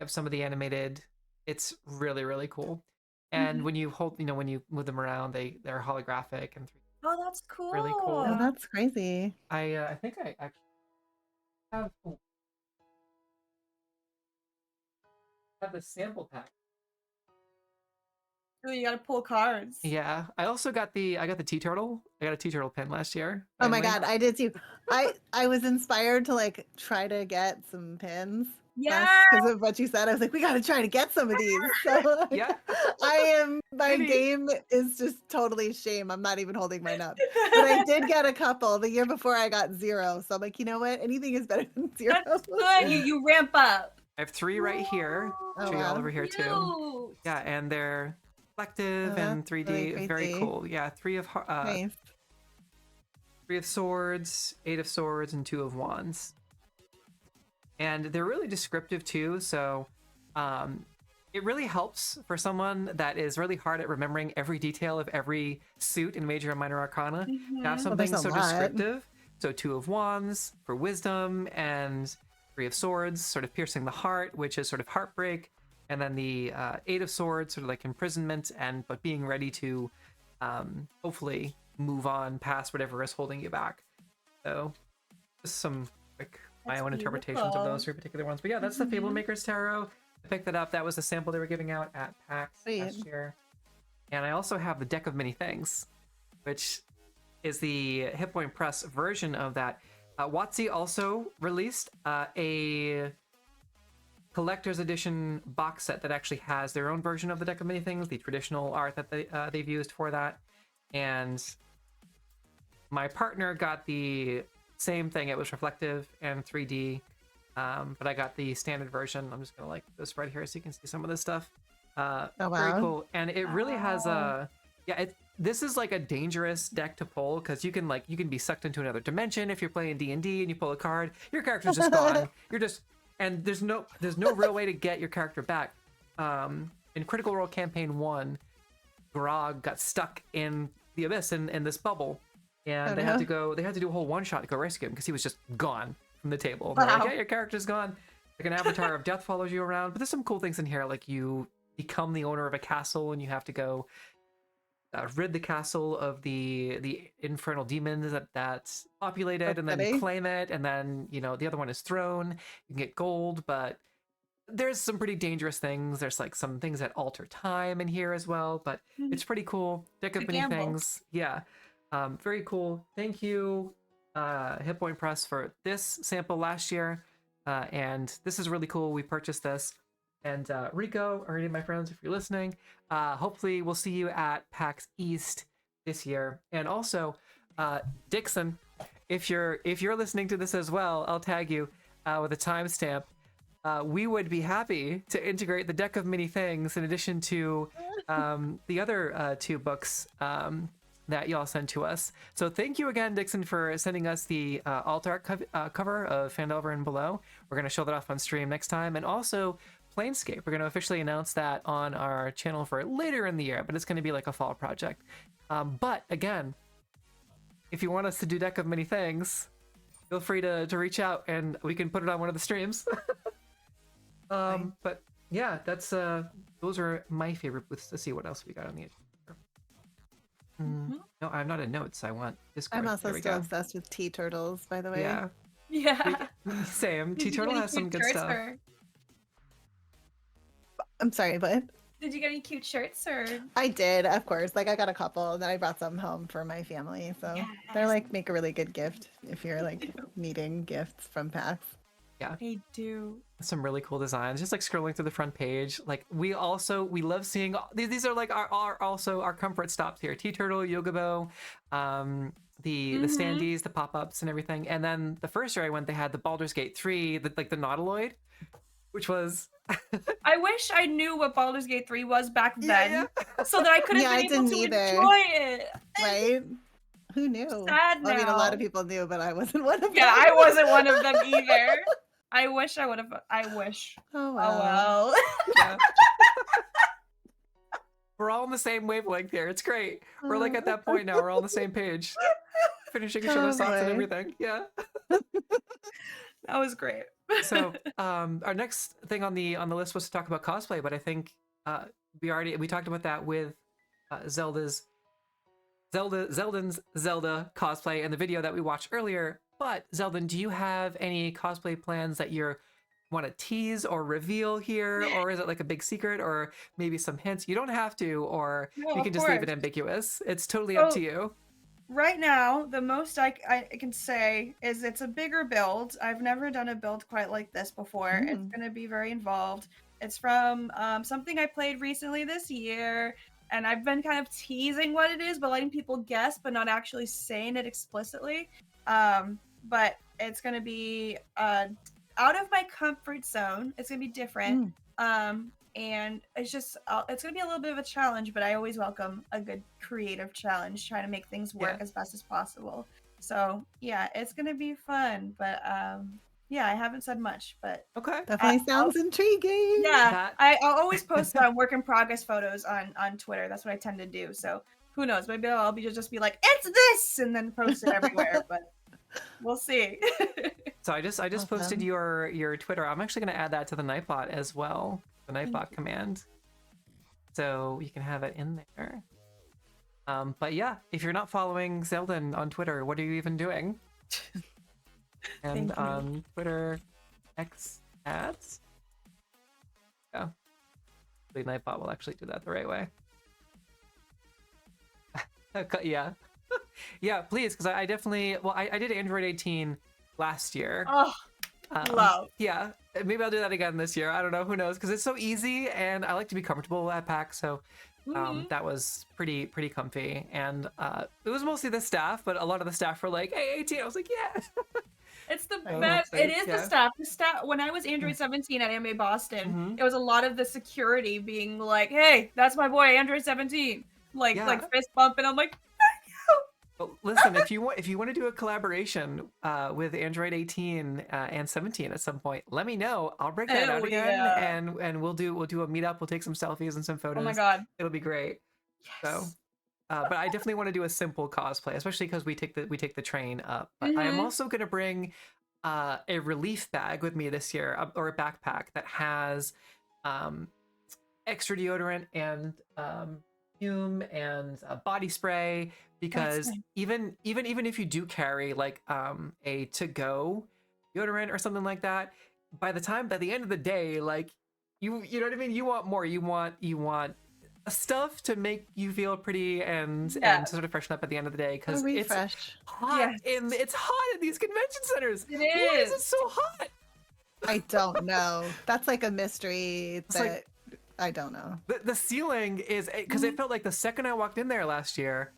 have some of the animated. It's really, really cool. And Mhm. when you hold, when you move them around, they're holographic and Oh, that's cool. Really cool. Oh, that's crazy. I think I actually have the sample pack. Ooh, you gotta pull cards. Yeah, I also got the tea turtle. I got a tea turtle pin last year. Oh my finally. god, I did too. I was inspired to like try to get some pins. Yeah. Because of what you said, I was like, we got to try to get some of these. So Yeah. my Maybe. game is just totally shame. I'm not even holding mine up. But I did get a couple. The year before I got 0. So I'm like, you know what? Anything is better than 0. That's good. You ramp up. I have 3 right here. Oh, Show you all wow. over here too. Cute. Yeah, and they're reflective Oh, and that's 3D. really Very crazy. cool. Yeah, 3 of Nice. 3 of swords, 8 of swords, and 2 of wands. And they're really descriptive too, so it really helps for someone that is really hard at remembering every detail of every suit in Major and Minor Arcana to have Mhm. something there's a so lot. descriptive. So 2 of wands for wisdom, and 3 of swords, sort of piercing the heart, which is sort of heartbreak, and then the 8 of swords, sort of like imprisonment, but being ready to hopefully move on past whatever is holding you back. So just some like my That's own interpretations of beautiful. those 3 particular ones. But yeah, that's the Fable Mhm. Maker's Tarot. I picked that up. That was the sample they were giving out at PAX last Sweet. year. And I also have the Deck of Many Things, which is the Hit Point Press version of that. WotC also released a collector's edition box set that actually has their own version of the Deck of Many Things, the traditional art that they've used for that. And my partner got the same thing. It was reflective and 3D. but I got the standard version. I'm just gonna like this right here so you can see some of this stuff. Oh, Very wow. cool, and it really has Wow. yeah. This is like a dangerous deck to pull because you can be sucked into another dimension if you're playing D&D and you pull a card. Your character's just gone. You're just and there's no real way to get your character back. In Critical Role Campaign 1, Grog got stuck in the abyss in this bubble, and Oh, they had to no. go. They had to do a whole one shot to go rescue him because he was just gone from the table. And they're Wow. like, yeah, your character's gone. Like an avatar of death follows you around. But there's some cool things in here, like you become the owner of a castle and you have to go rid the castle of the infernal demons that's populated, That's and then you funny. claim it, and then the other one is thrown. You can get gold, but there's some pretty dangerous things. There's like some things that alter time in here as well, but it's pretty cool. Deck of It's a many gamble. things. Yeah. Very cool. Thank you, Hit Point Press, for this sample last year. And this is really cool. We purchased this. And Rico, or any of my friends, if you're listening, hopefully we'll see you at PAX East this year. And also, Dixon, if you're listening to this as well, I'll tag you with a timestamp. We would be happy to integrate the Deck of Many Things in addition to the other 2 books that y'all sent to us. So thank you again, Dixon, for sending us the alt art cover of Phandelver and Below. We're going to show that off on stream next time. And also Planescape. We're going to officially announce that on our channel for later in the year, but it's going to be like a fall project. But again, if you want us to do Deck of Many Things, feel free to reach out and we can put it on one of the streams. But yeah, that's those are my favorite booths. Let's see what else we got on the No, I'm not in notes. I want Discord. I'm also There we still go. obsessed with tea turtles, by the way. Yeah. Yeah. Same. Did you T-Turtle get any has some cute good shirts, stuff. or I'm sorry, but did you get any cute shirts, or? I did, of course. Like I got a couple, and then I brought some home for my family. So they're Yes. like make a really good gift if you're like needing gifts from PAX. They do. Some really cool designs. Just like scrolling through the front page. Like we love seeing these are like our also our comfort stops here. T-Turtle, Yogibo, the standees, the pop-ups and everything. And then the first year I went, they had the Baldur's Gate 3, the Nautiloid, which was I wish I knew what Baldur's Gate 3 was back Yeah, then, so that I could have Yeah, I been able to didn't either. enjoy it. Right? Who knew? Sad I mean, a lot of now. people knew, but I wasn't one of them. Yeah, I wasn't one of them either. I wish I would have. I wish. Oh Oh well. well. yeah. We're all on the same wavelength here. It's great. We're like at that point now. We're all on the same page. Finishing each other's socks and Totally. everything. Yeah. That was great. So our next thing on the list was to talk about cosplay, but I think we talked about that with Zelda's Zelda cosplay and the video that we watched earlier. But Zelden, do you have any cosplay plans that you want to tease or reveal here, or is it like a big secret, or maybe some hints? You don't have to, or No, you of can just leave it course. ambiguous. It's totally up to So- you. Right now, the most I can say is it's a bigger build. I've never done a build quite like this before. It's Mm. going to be very involved. It's from something I played recently this year, and I've been kind of teasing what it is, but letting people guess, but not actually saying it explicitly. But it's going to be out of my comfort zone. It's going to be different. And it's just it's gonna be a little bit of a challenge, but I always welcome a good creative challenge, trying to make things work Yeah. as best as possible. So yeah, it's gonna be fun. But yeah, I haven't said much, but Okay. Definitely sounds intriguing. yeah, That- I'll always post work in progress photos on Twitter. That's what I tend to do. So who knows? Maybe I'll just be like, it's this, and then post it everywhere. But we'll see. So I just posted Awesome. your Twitter. I'm actually going to add that to the Nightbot as well. The Nightbot command. So you can have it in there. But yeah, if you're not following Zelden on Twitter, what are you even doing? And Thank you. on Twitter, X ads. Yeah. The Nightbot will actually do that the right way. Yeah. Yeah, please, because I definitely, well, I did Android 18 last year. Oh, love. Yeah, maybe I'll do that again this year. I don't know, who knows? Because it's so easy, and I like to be comfortable at PAX, so that was pretty comfy. And it was mostly the staff, but a lot of the staff were like, "Hey, 18." I was like, "Yeah." It's the Oh, best. It thanks, is the yeah. staff. The staff. When I was Android 17 at Anime Boston, Mhm. it was a lot of the security being like, "Hey, that's my boy, Android 17." Like Yeah. fist bump, and I'm like, Well, listen, if you want to do a collaboration with Android 18 and 17 at some point, let me know. I'll break that out "Hell again, yeah!" and we'll do a meetup. We'll take some selfies and some Oh my photos. god. It'll be great. So, Yes. but I definitely want to do a simple cosplay, especially because we take the train up. But I am Mm-hmm. also going to bring a relief bag with me this year, or a backpack that has um, extra deodorant and perfume and body spray, That's because nice. even if you do carry like a to go deodorant or something like that, by the end of the day, like you know what I mean, you want more, you want stuff to make you feel pretty Yeah. and to sort of freshen up at the end of the day, A because refresh. Yes. it's hot in these convention centers. It Why is is. it so hot? I don't know. That's like a mystery It's like that I don't know. the ceiling is, because it felt like the second I walked in there last year,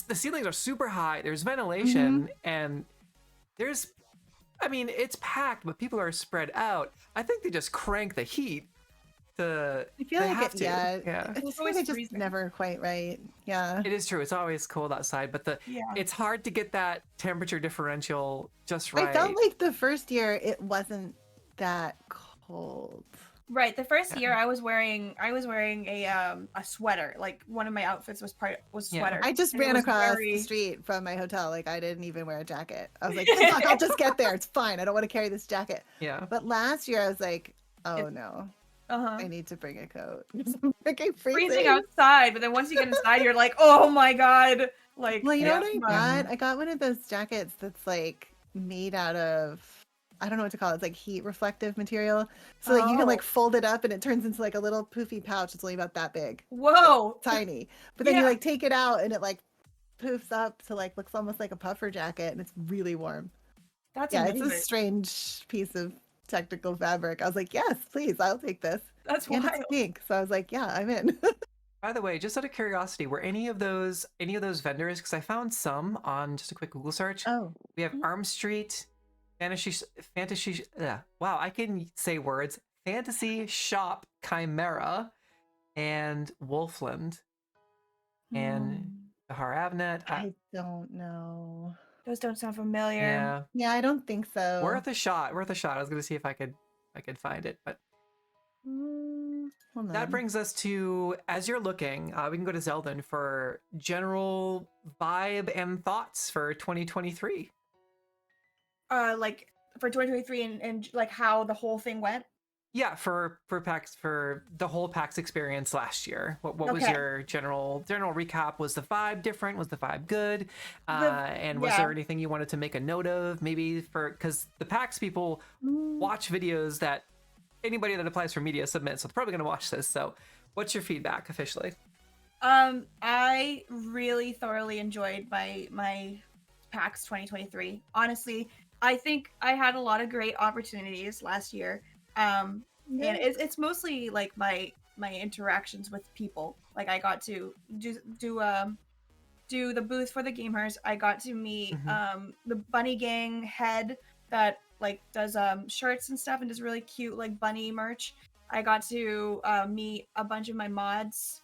the ceilings are super high. There's ventilation, and there's, I mean, it's packed, but people are spread out. I think they just crank the heat to. I feel They like have it, to. yeah. Yeah. I It's feel like always it's just freezing. never quite right. Yeah. It is true. It's always cold outside, but Yeah. it's hard to get that temperature differential just I felt right. like the first year it wasn't that cold. Right. The first Yeah. year I was wearing a sweater. Like one of my outfits was Yeah. sweater. I just And it ran was across the very street from my hotel. Like I didn't even wear a jacket. I was like, fuck, I'll just get there. It's fine. I don't want to carry this jacket. Yeah. But last year I was like, oh It- no, uh-huh. I need to bring a coat. I'm freaking Freezing freezing. outside, but then once you get inside, you're like, oh my god. Like Well, you know Yeah. what I too much. got? I got one of those jackets that's like made out of, I don't know what to call it. It's like heat reflective material. So like you can Oh. like fold it up and it turns into like a little poofy pouch. It's only about that big. Whoa. Tiny. But then you Yeah. like take it out and it like poofs up to like looks almost like a puffer jacket and it's really warm. That's Yeah, amazing. it's a strange piece of technical fabric. I was like, yes, please, I'll take this. That's And wild. it's pink. So I was like, yeah, I'm in. By the way, just out of curiosity, were any of those vendors? Because I found some on just a quick Google search. Oh. We have Mhm. Arm Street, Fantasy. Wow, I can say words. Fantasy Shop Chimera, and Wolfland, and the Haravnet. I don't know. Those don't sound familiar. Yeah, Yeah, I don't think so. worth a shot. Worth a shot. I was gonna see if I could find it, but Hold that on. brings us to, as you're looking, we can go to Zelden for general vibe and thoughts for 2023. Like for 2023 and like how the whole thing went. Yeah, for PAX, for the whole PAX experience last year. What was Okay. your general recap? Was the vibe different? Was the vibe good? The- And was yeah. there anything you wanted to make a note of? Maybe because the PAX people watch videos that anybody that applies for media submits, so they're probably going to watch this. So, what's your feedback officially? I really thoroughly enjoyed my PAX 2023. Honestly, I think I had a lot of great opportunities last year. And it's mostly like my interactions with people. Like I got to do the booth for the gamers. I got to meet the bunny gang head that like does shirts and stuff and does really cute like bunny merch. I got to meet a bunch of my mods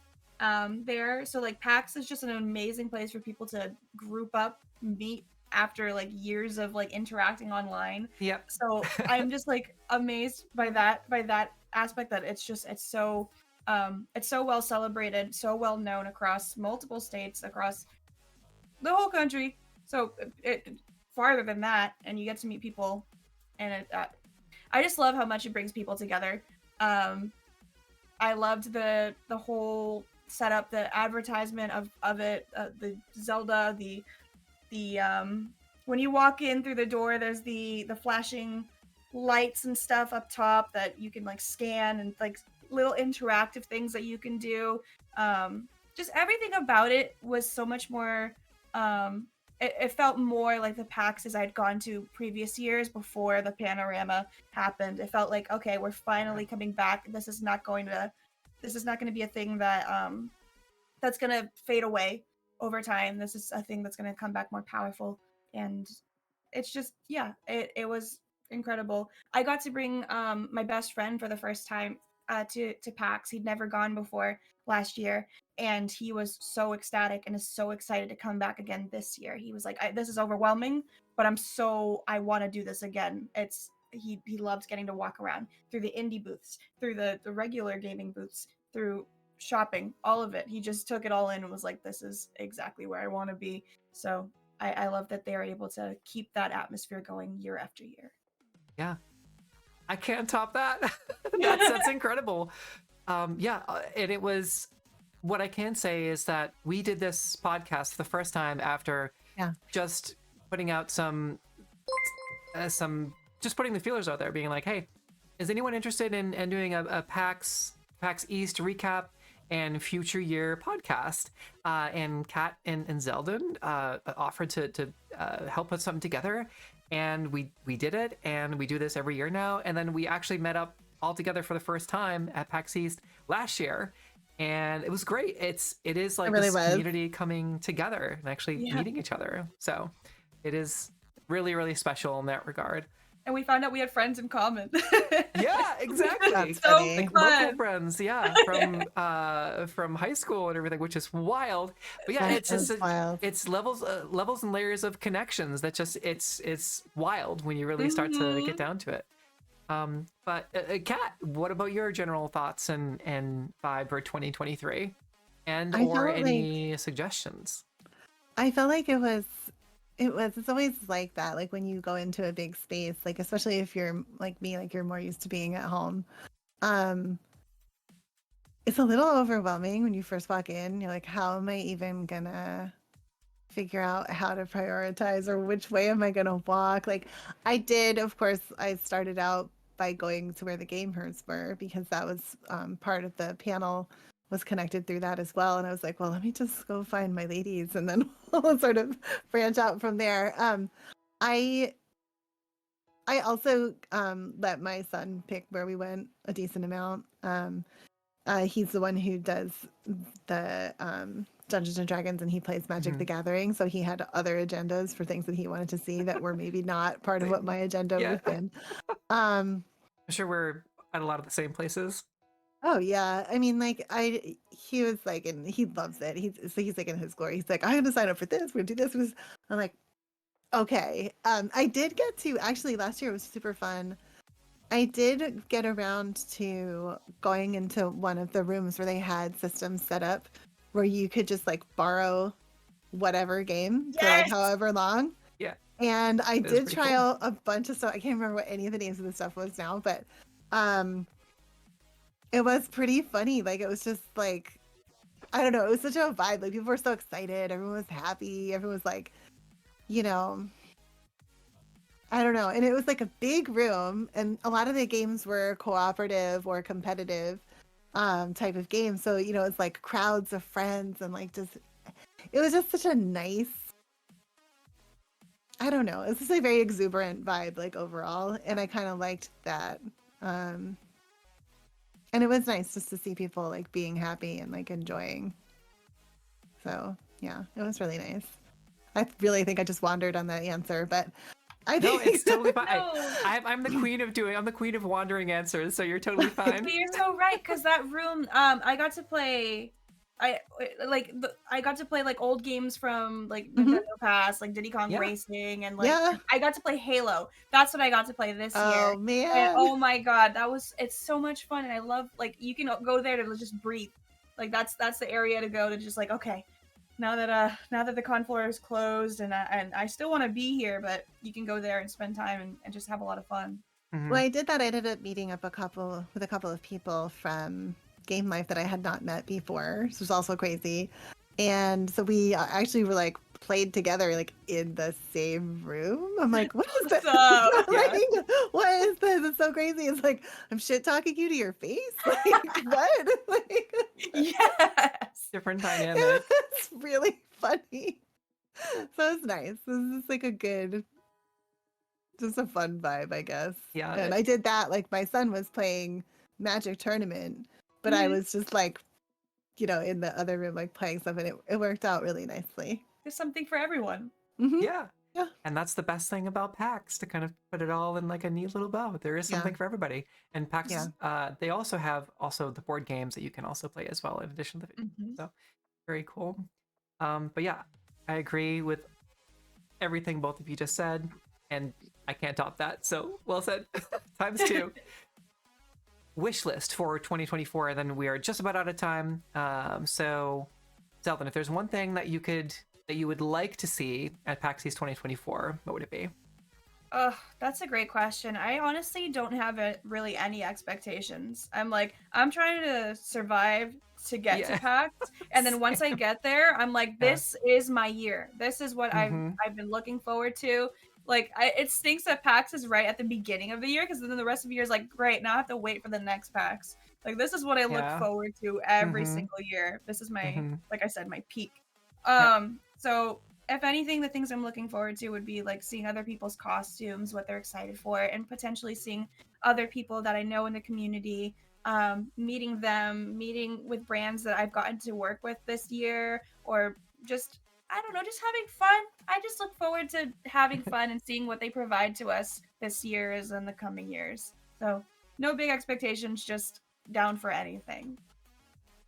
there. So like PAX is just an amazing place for people to group up, meet after like years of like interacting online. Yep. So I'm just like amazed by that aspect, that it's so well celebrated, so well known across multiple states, across the whole country. So it farther than that, and you get to meet people, and I just love how much it brings people together. I loved the whole setup, the advertisement of it, the Zelda, the when you walk in through the door, there's the flashing lights and stuff up top that you can like scan, and like little interactive things that you can do. Just everything about it was so much more. It felt more like the PAXs I'd gone to previous years before the panorama happened. It felt like, okay, we're finally coming back. This is not going to be a thing that that's going to fade away over time. This is a thing that's going to come back more powerful, and it's just, yeah, it was incredible. I got to bring my best friend for the first time to PAX. He'd never gone before last year, and he was so ecstatic and is so excited to come back again this year. He was like, "This is overwhelming, but I want to do this again." He loves getting to walk around through the indie booths, through the regular gaming booths, through shopping, all of it. He just took it all in and was like, "This is exactly where I want to be." So I love that they are able to keep that atmosphere going year after year. Yeah, I can't top that. That's incredible. Yeah, and it was. What I can say is that we did this podcast for the first time after just putting out some just putting the feelers out there, being like, hey, is anyone interested in doing a PAX East recap and future year podcast? And Kat and Zelden offered to help put something together, and we did it, and we do this every year now. And then we actually met up all together for the first time at PAX East last year, and it was great. It is like really this was. community coming together and actually meeting each other. So it is really, really special in that regard. And we found out we had friends in common. Yeah, exactly. That's So funny. Like fun. local friends, yeah, from high school and everything, which is wild. But yeah, That it's just is wild. it's levels and layers of connections that just it's wild when you really start to get down to it. But Kat, what about your general thoughts and vibe for 2023, and I or felt any suggestions? I felt like it's always like that, like when you go into a big space, like especially if you're like me, like you're more used to being at home. It's a little overwhelming when you first walk in. You're like, how am I even gonna figure out how to prioritize, or which way am I gonna walk? Like of course, I started out by going to where the gamers were, because that was part of the panel was connected through that as well. And I was like, well, let me just go find my ladies, and then we'll sort of branch out from there. I also let my son pick where we went a decent amount. He's the one who does the Dungeons and Dragons, and he plays Magic the Gathering, so he had other agendas for things that he wanted to see that were maybe not part of what my agenda would have been. I'm sure we're at a lot of the same places. Oh yeah, I mean, like he was like, and he loves it. He's like in his glory. He's like, I'm gonna sign up for this. We're gonna do this. I'm like, okay. I did get to actually last year. It was super fun. I did get around to going into one of the rooms where they had systems set up where you could just like borrow whatever game for like however long. Yeah. And I did try cool. out a bunch of stuff. I can't remember what any of the names of the stuff was now, but it was pretty funny. Like, it was just like, I don't know, it was such a vibe. Like, people were so excited, everyone was happy, everyone was like, you know, I don't know. And it was like a big room, and a lot of the games were cooperative or competitive type of games. So, you know, it's like crowds of friends, and like just, it was just such a nice, I don't know, it's just a very exuberant vibe, like overall. And I kind of liked that. And it was nice just to see people like being happy and like enjoying. So yeah, it was really nice. I really think I just wandered on that answer, but I think No, it's totally fine. No. I'm the queen of wandering answers, so you're totally fine. But you're so right, because that room, I got to play. I got to play like old games from like Nintendo Past, like Diddy Kong Racing, and like I got to play Halo. That's what I got to play this year. Oh man! And, oh my god, it's so much fun, and I love, like, you can go there to just breathe. Like that's the area to go to just like, okay, now that the con floor is closed, and I still want to be here, but you can go there and spend time and just have a lot of fun. Well, I did that. I ended up meeting up with a couple of people from Game Life that I had not met before. This was also crazy. And so we actually were like played together, like in the same room. I'm like, what is this? Like, what is this? It's so crazy. It's like, I'm shit talking you to your face. Like, what? Like, yes. Different dynamic. It's really funny. So it's nice. This is like just a fun vibe, I guess. Yeah. And I did that. Like, my son was playing Magic Tournament, but I was just like, you know, in the other room, like playing stuff, and it worked out really nicely. There's something for everyone. Mm-hmm. Yeah. Yeah. And that's the best thing about PAX, to kind of put it all in like a neat little bow. There is something Yeah. for everybody. And PAX, Yeah. they also have the board games that you can also play as well in addition to the video. Mhm. So very cool. But yeah, I agree with everything both of you just said, and I can't top that. So well said. Times two. Wish list for 2024, and then we are just about out of time. So Zelden, if there's one thing that you would like to see at PAX East 2024, what would it be? That's a great question. I honestly don't have really any expectations. I'm trying to survive to get to Yeah. PAX, and then once I get there, I'm like, Yeah. this is my year. This is what Mm-hmm. I've been looking forward to. Like, it stinks that PAX is right at the beginning of the year, because then the rest of the year is like, great, now I have to wait for the next PAX. Like, this is what I look Yeah. forward to every Mm-hmm. single year. This is my, Mm-hmm. like I said, my peak. Yep. So if anything, the things I'm looking forward to would be like seeing other people's costumes, what they're excited for, and potentially seeing other people that I know in the community, meeting them, meeting with brands that I've gotten to work with this year, or just, I don't know, just having fun. I just look forward to having fun and seeing what they provide to us this year and in the coming years. So no big expectations, just down for anything.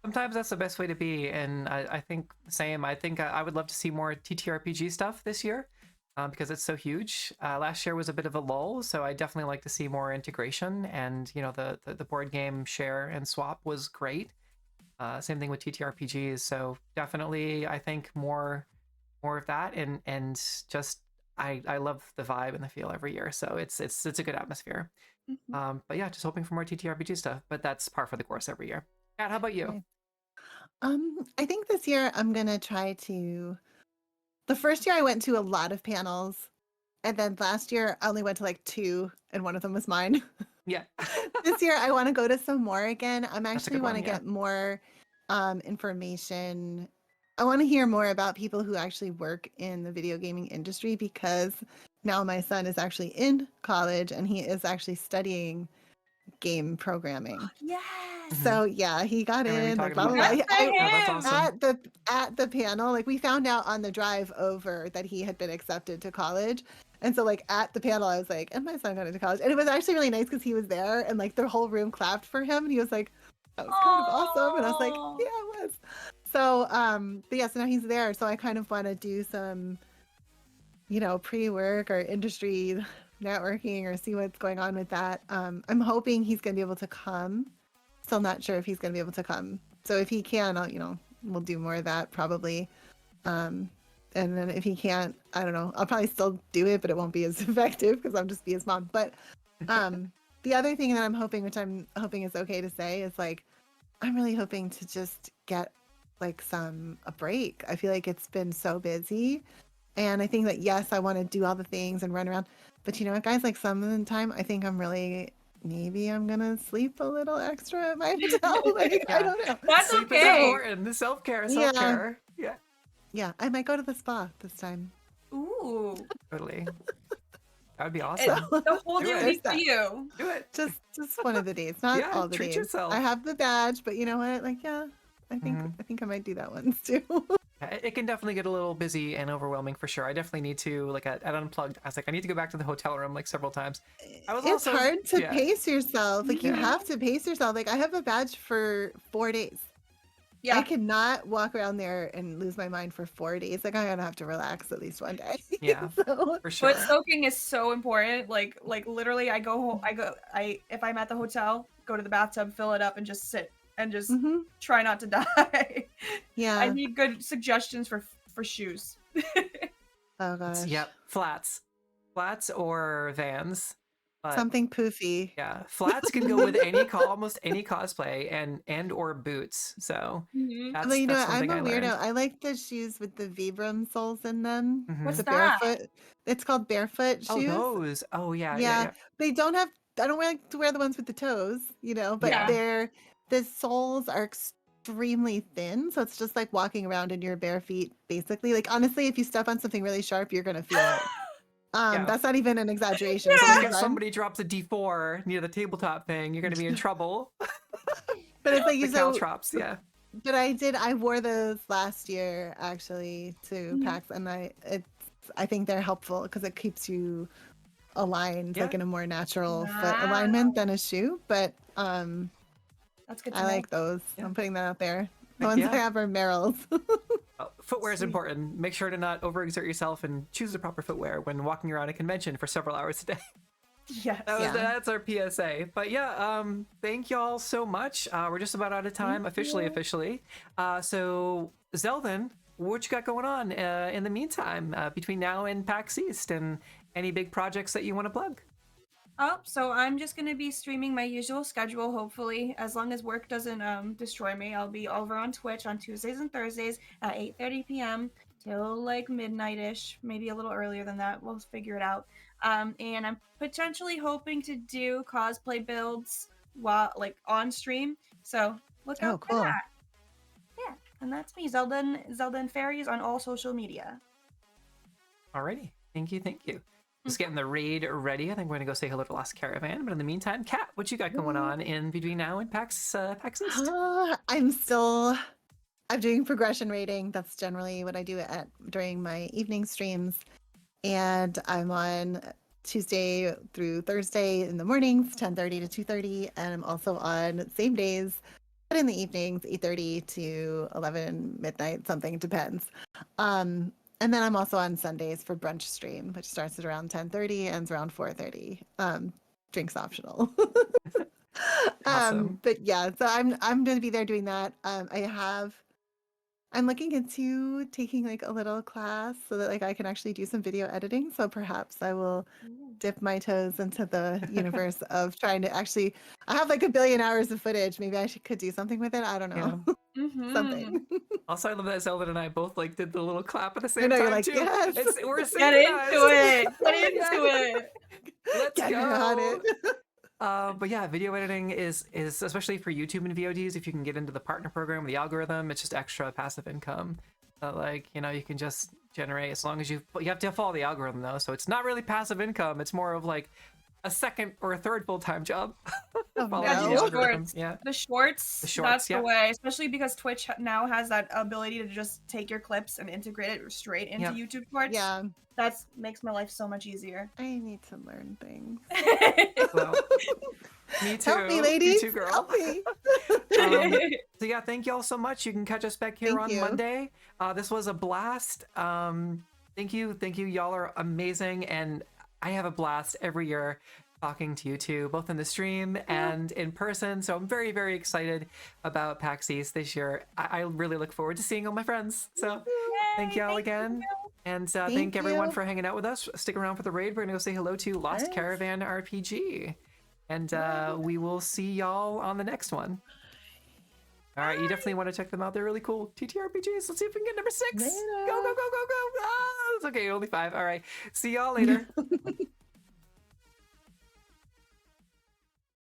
Sometimes that's the best way to be, and I think same. I think I would love to see more TTRPG stuff this year, because it's so huge. Last year was a bit of a lull, so I definitely like to see more integration. And the board game share and swap was great. Same thing with TTRPGs. So definitely, I think more of that, and just I love the vibe and the feel every year. So it's a good atmosphere. Mhm. But yeah, just hoping for more TTRPG stuff. But that's par for the course every year. Kat, how about you? Right. I think this year I'm gonna try to. The first year I went to a lot of panels, and then last year I only went to like two, and one of them was mine. Yeah. This year I want to go to some more again. I'm That's a actually good want one. to Yeah. get more information. I want to hear more about people who actually work in the video gaming industry, because now my son is actually in college and he is actually studying game programming. Yes. Mhm. So yeah, he got I remember you in, like talking blah blah about blah. that. Good for Oh, that's him. awesome. At the panel, like we found out on the drive over that he had been accepted to college. And so like at the panel, I was like, and my son got into college. And it was actually really nice because he was there and like the whole room clapped for him. And he was like, that was kind of awesome. And I was like, yeah, Oh. it was. So but yeah, so now he's there. So I kind of want to do some, pre-work or industry networking or see what's going on with that. I'm hoping he's gonna be able to come. Still not sure if he's gonna be able to come. So if he can, we'll do more of that probably. And then if he can't, I don't know. I'll probably still do it, but it won't be as effective because I'll just be his mom. But the other thing that I'm hoping, which I'm hoping is okay to say, is like I'm really hoping to just get like a break. I feel like it's been so busy. And I think that yes, I want to do all the things and run around. But you know what, guys, like some of the time I think maybe I'm gonna sleep a little extra at my hotel. Like I Yeah. don't know. That's Sleep is okay. important. The self-care, Yeah. self-care. Yeah. Yeah. I might go to the spa this time. Ooh. Totally. That would be It, awesome. the whole Do day would it. be for There's that. you. Do it. Just one of the days, not Yeah, all the treat days. yourself. I have the badge, but you know what? Like, yeah, I think Mhm. I might do that once too. It can definitely get a little busy and overwhelming for sure. I definitely need to, like at Unplugged, I was like, I need to go back to the hotel room like several times. I was It's also, hard to yeah, pace yourself. Like you Yeah. have to pace yourself. Like I have a badge for 4 days. Yeah. I cannot walk around there and lose my mind for 4 days. Like I'm gonna have to relax at least one day. Yeah. So, for sure. Foot soaking is so important. Like literally, if I'm at the hotel, go to the bathtub, fill it up, and just sit and just mhm. try not to die. Yeah. I need good suggestions for shoes. Oh gosh. Yep. Flats or Vans. But Something poofy. yeah, flats can go with almost any cosplay, and or boots. So Mhm. that's Although you know that's what, something I'm a I learned. weirdo. I like the shoes with the Vibram soles in them. What's The Mhm. that? barefoot. It's called barefoot Oh, shoes. those. Oh yeah, yeah, Yeah, yeah. they don't have. I don't like to wear the ones with the toes, but Yeah. the soles are extremely thin, so it's just like walking around in your bare feet, basically. Like honestly, if you step on something really sharp, you're gonna feel it. Yeah. That's not even an exaggeration. So like if Sometimes somebody drops a D4 near the tabletop thing, you're gonna be in trouble. but it's like The you so. caltrops, yeah. But I wore those last year actually to Mhm. PAX, and I think they're helpful because it keeps you aligned like Yeah. in a more natural foot Wow. alignment than a shoe. But That's good to I know. like those. Yeah. I'm putting that out there. The Heck ones yeah. I have are Merrill's. Footwear is Sweet. important. Make sure to not overexert yourself and choose the proper footwear when walking around a convention for several hours a day. Yes. Yeah. That's our PSA. But yeah, thank y'all so much. We're just about out of time officially. So Zelden, what you got going on in the meantime between now and PAX East, and any big projects that you want to plug? Oh, so I'm just gonna be streaming my usual schedule, hopefully. As long as work doesn't destroy me, I'll be over on Twitch on Tuesdays and Thursdays at 8:30 p.m. till like midnight-ish, maybe a little earlier than that. We'll figure it out. And I'm potentially hoping to do cosplay builds while like on stream. So look out Oh, for cool. that. Yeah, and that's me, ZeldaandFairies on all social media. Alrighty. Thank you. Just getting the raid ready. I think we're gonna go say hello to Lost Caravan. But in the meantime, Kat, what you got going on in between now and PAX East? I'm doing progression rating. That's generally what I do during my evening streams. And I'm on Tuesday through Thursday in the mornings, 10:30 to 2:30, and I'm also on same days, but in the evenings, 8:30 to 11 midnight, something depends. And then I'm also on Sundays for brunch stream, which starts at around 10:30 and ends around 4:30. Drinks optional. Awesome. But yeah, so I'm going to be there doing that. I'm looking into taking like a little class so that like I can actually do some video editing. So perhaps I will dip my toes into the universe of trying to actually. I have like a billion hours of footage. Maybe could do something with it. I don't know. Mm-hmm. Something. Also, I love that Zelda and I both like did the little clap at the I same know, time you're like, too. yes. We're Get synchronized. into it. Get Oh my into God. it. Let's Get her on go. it. But yeah, video editing is especially for YouTube and VODs. If you can get into the partner program, the algorithm, it's just extra passive income. Like, you know, you can just generate as long as you have to follow the algorithm though. So it's not really passive income. It's more of like a second or a third full-time job. Oh, Following Yeah, the do the no. algorithm. shorts. Yeah. The shorts. The shorts, That's the yep. way. Especially because Twitch now has that ability to just take your clips and integrate it straight into Yep. YouTube Shorts. Yeah, That makes my life so much easier. I need to learn things. Well, me too. Help me, ladies. Me too, girl. Help me. So yeah, thank you all so much. You can catch us back here Thank on you. Monday. This was a blast. Thank you. Y'all are amazing, and I have a blast every year talking to you two, both in the stream and in person. So I'm very, very excited about PAX East this year. I really look forward to seeing all my friends. So thank y'all again. And thank everyone you. for hanging out with us. Stick around for the raid. We're gonna go say hello to Lost Yes. Caravan RPG. And we will see y'all on the next one. All right, you definitely want to check them out. They're really cool. TTRPGs. Let's see if we can get number 6. Later. Go, go, go, go, go. Ah, it's okay. Only 5. All right. See y'all later.